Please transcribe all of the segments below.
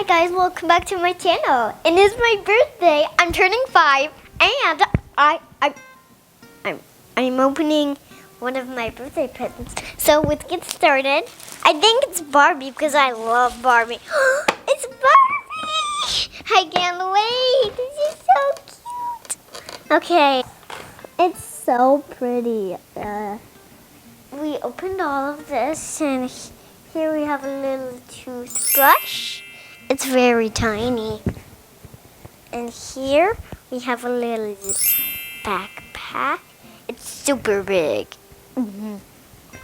guys, welcome back to my channel. And it's my birthday. I'm turning 5 and I'm opening one of my birthday presents. So let's get started. I think it's Barbie because I love Barbie. It's Barbie! I can't wait. This is so cute. Okay. It's so pretty. We opened all of this and here we have a little toothbrush. It's very tiny. And here we have a little backpack. It's super big. And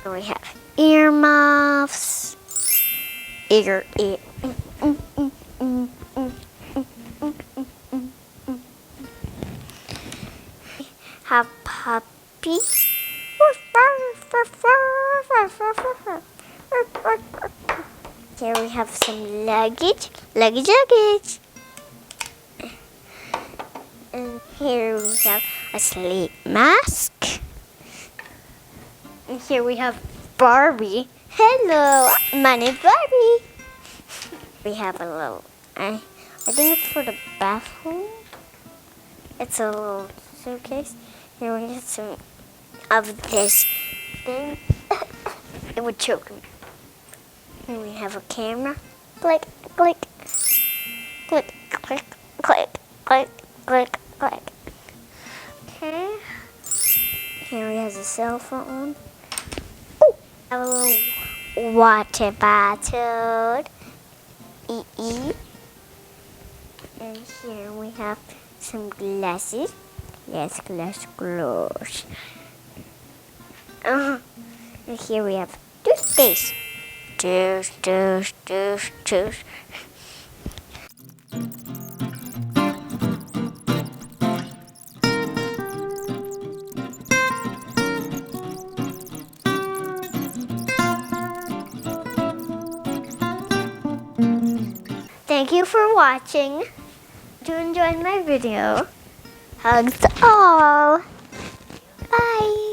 we have earmuffs. Have puppy. Here we have some luggage. And here we have a sleep mask. And here we have Barbie. Hello, my name's Barbie. We have a little, I think it's for the bathroom. It's a little suitcase. Here we have some of this thing. It would choke me. Here we have a camera. Click, click, click, click, click, click, click, click. Okay. Here we have a cell phone. Ooh, have a little water bottle. And here we have some glasses. Yes, glass. And here we have toothpaste. Tooth. Thank you for watching. Do you enjoy my video? Hugs to all. Bye.